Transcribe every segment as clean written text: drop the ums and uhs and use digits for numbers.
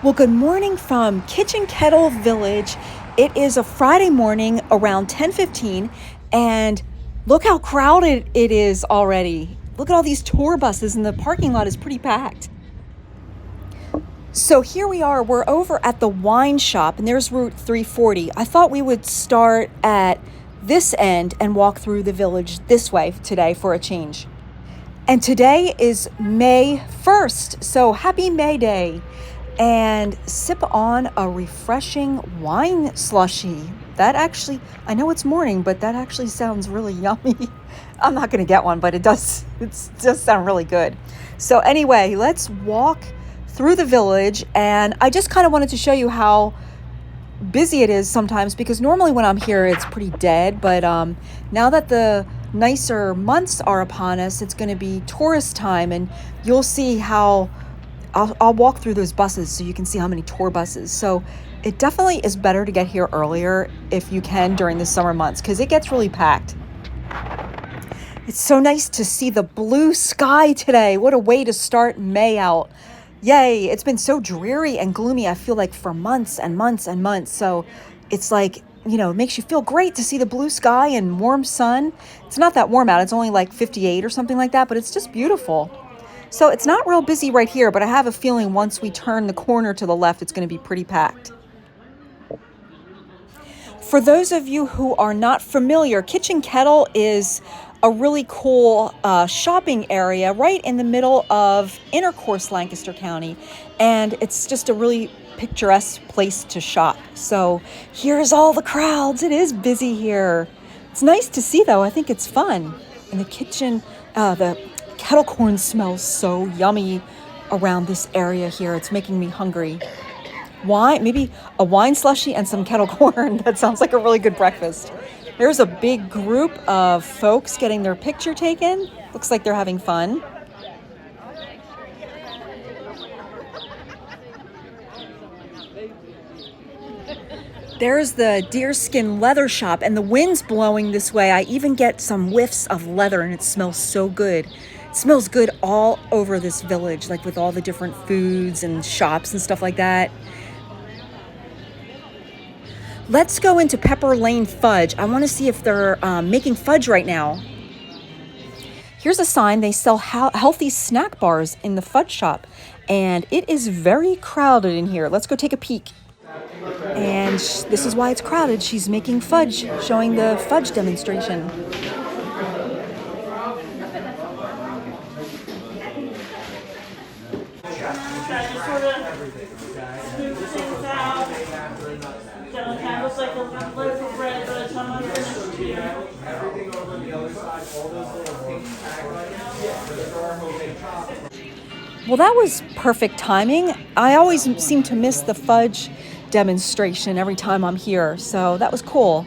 Well, good morning from Kitchen Kettle Village. It is a Friday morning around 10:15, and look how crowded it is already. Look at all these tour buses, and the parking lot is pretty packed. So here we are, we're over at the wine shop, and there's Route 340. I thought we would start at this end and walk through the village this way today for a change. And today is May 1st, so happy May Day. And sip on a refreshing wine slushie. That actually, I know it's morning, but that actually sounds really yummy. I'm not going to get one, but it does sound really good. So anyway, let's walk through the village, and I just kind of wanted to show you how busy it is sometimes, because normally when I'm here it's pretty dead, but now that the nicer months are upon us, it's going to be tourist time, and you'll see how I'll walk through those buses so you can see how many tour buses. So it definitely is better to get here earlier if you can during the summer months, because it gets really packed. It's so nice to see the blue sky today. What a way to start May out. Yay, it's been so dreary and gloomy, I feel like, for months and months and months. So it's like, it makes you feel great to see the blue sky and warm sun. It's not that warm out. It's only like 58 or something like that, but it's just beautiful. So it's not real busy right here, but I have a feeling once we turn the corner to the left, it's going to be pretty packed. For those of you who are not familiar, Kitchen Kettle is a really cool shopping area right in the middle of Intercourse, Lancaster County. And it's just a really picturesque place to shop. So here's all the crowds. It is busy here. It's nice to see, though. I think it's fun. And the kettle corn smells so yummy around this area here. It's making me hungry. Wine, maybe a wine slushie and some kettle corn. That sounds like a really good breakfast. There's a big group of folks getting their picture taken. Looks like they're having fun. There's the deerskin leather shop, and the wind's blowing this way. I even get some whiffs of leather, and it smells so good. It smells good all over this village, like with all the different foods and shops and stuff like that. Let's go into Pepper Lane Fudge. I want to see if they're making fudge right now. Here's a sign. They sell healthy snack bars in the fudge shop, and it is very crowded in here. Let's go take a peek. And this is why it's crowded. She's making fudge, showing the fudge demonstration. Well, that was perfect timing. I always seem to miss the fudge demonstration every time I'm here, so that was cool.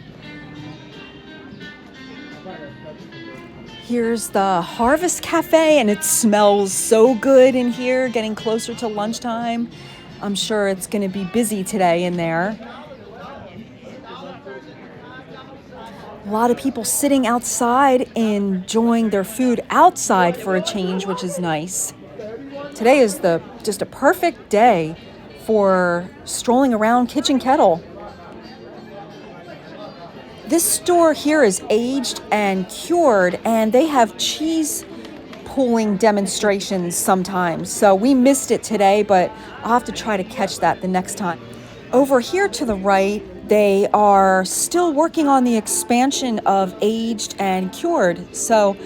Here's the Harvest Cafe, and it smells so good in here, getting closer to lunchtime. I'm sure it's going to be busy today in there. A lot of people sitting outside enjoying their food outside for a change, which is nice. Today is just a perfect day for strolling around Kitchen Kettle. This store here is aged and cured, and they have cheese pulling demonstrations sometimes. So we missed it today, but I'll have to try to catch that the next time. Over here to the right, they are still working on the expansion of aged and cured. So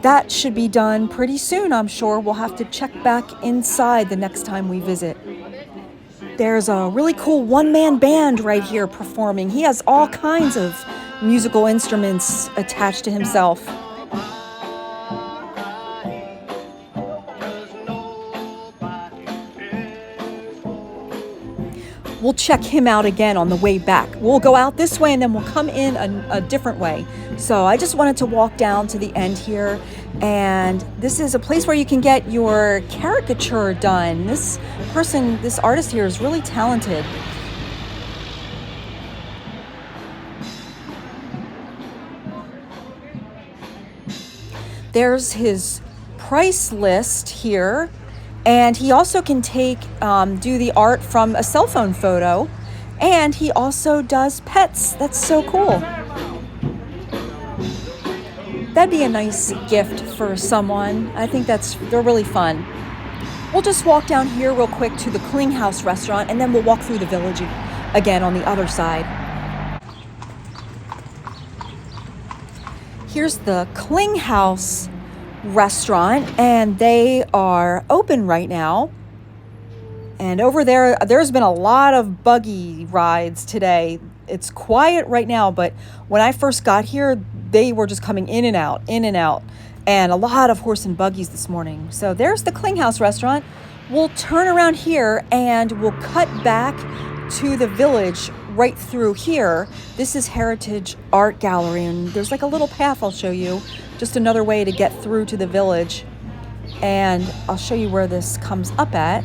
that should be done pretty soon, I'm sure. We'll have to check back inside the next time we visit. There's a really cool one-man band right here performing. He has all kinds of musical instruments attached to himself. We'll check him out again on the way back. We'll go out this way and then we'll come in a different way. So I just wanted to walk down to the end here, and this is a place where you can get your caricature done. This artist here is really talented. There's his price list here, And he also can do the art from a cell phone photo. And he also does pets. That's so cool. That'd be a nice gift for someone. I think they're really fun. We'll just walk down here real quick to the Klinghaus restaurant, and then we'll walk through the village again on the other side. Here's the Klinghaus restaurant, and they are open right now. And over there's been a lot of buggy rides today. It's quiet right now, but when I first got here, they were just coming in and out, and a lot of horse and buggies this morning. So there's the Klinghaus restaurant. We'll turn around here and we'll cut back to the village right through here. This is Heritage Art Gallery, and there's like a little path I'll show you, just another way to get through to the village. And I'll show you where this comes up at.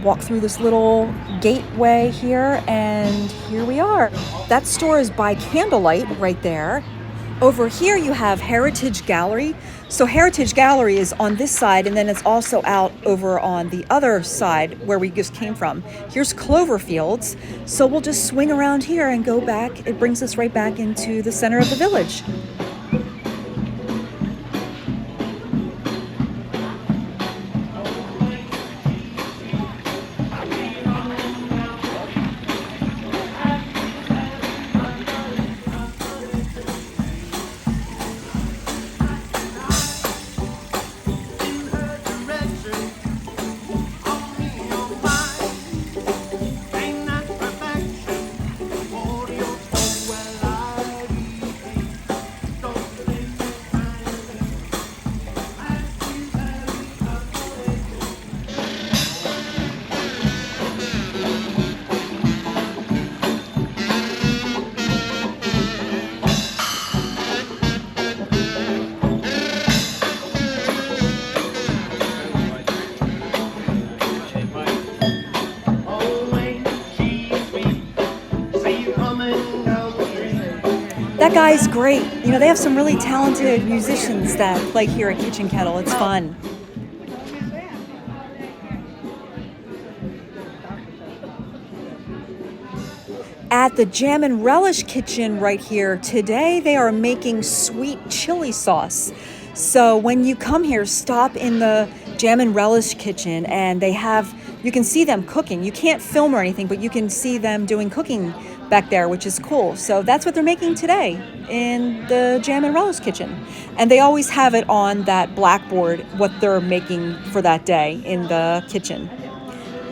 Walk through this little gateway here, and here we are. That store is by candlelight right there. Over here you have Heritage Gallery. So Heritage Gallery is on this side, and then it's also out over on the other side where we just came from. Here's Cloverfields. So we'll just swing around here and go back. It brings us right back into the center of the village. That guy's great. You know, they have some really talented musicians that play here at Kitchen Kettle. It's fun. At the Jam and Relish Kitchen right here, today they are making sweet chili sauce. So when you come here, stop in the Jam and Relish Kitchen, and you can see them cooking. You can't film or anything, but you can see them doing cooking back there, which is cool. So that's what they're making today in the Jam and Relish Kitchen. And they always have it on that blackboard, what they're making for that day in the kitchen.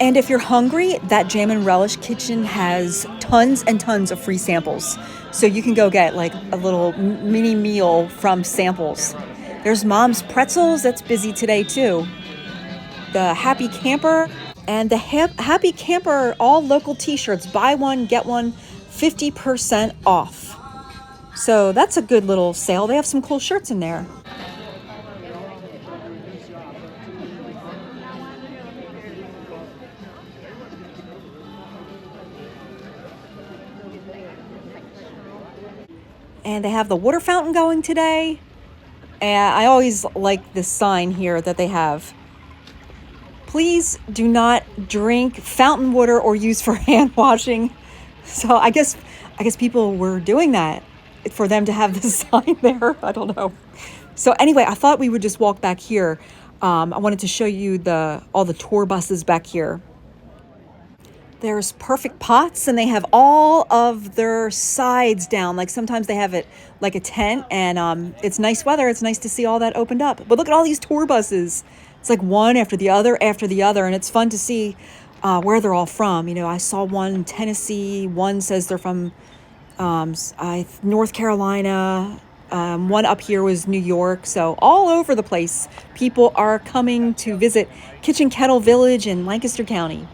And if you're hungry, that Jam and Relish Kitchen has tons and tons of free samples. So you can go get like a little mini meal from samples. There's Mom's Pretzels, that's busy today too. The Happy Camper, and the Happy Camper all local t-shirts, buy one, get one, 50% off. So that's a good little sale. They have some cool shirts in there. And they have the water fountain going today. And I always like this sign here that they have. Please do not drink fountain water or use for hand washing. So I guess people were doing that for them to have this sign there. I don't know. So anyway, I thought we would just walk back here. I wanted to show you all the tour buses back here. There's Perfect Pots, and they have all of their sides down. Like sometimes they have it like a tent, and it's nice weather. It's nice to see all that opened up. But look at all these tour buses. It's like one after the other, and it's fun to see where they're all from. You know, I saw one in Tennessee. One says they're from North Carolina. One up here was New York. So all over the place, people are coming to visit Kitchen Kettle Village in Lancaster County.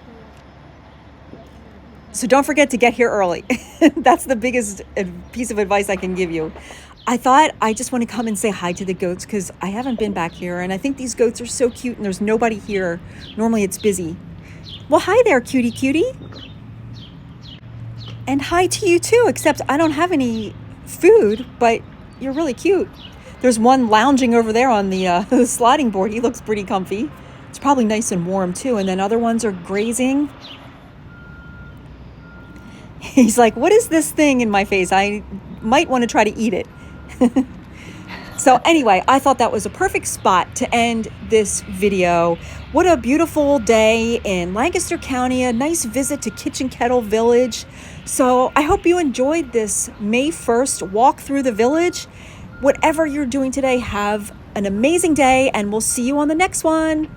So don't forget to get here early. That's the biggest piece of advice I can give you. I thought I just want to come and say hi to the goats because I haven't been back here, and I think these goats are so cute, and there's nobody here. Normally it's busy. Well, hi there, cutie. And hi to you too, except I don't have any food, but you're really cute. There's one lounging over there on the sliding board. He looks pretty comfy. It's probably nice and warm too. And then other ones are grazing. He's like, what is this thing in my face? I might want to try to eat it. So anyway, I thought that was a perfect spot to end this video. What a beautiful day in Lancaster County, a nice visit to Kitchen Kettle Village. So I hope you enjoyed this May 1st walk through the village. Whatever you're doing today, have an amazing day, and we'll see you on the next one.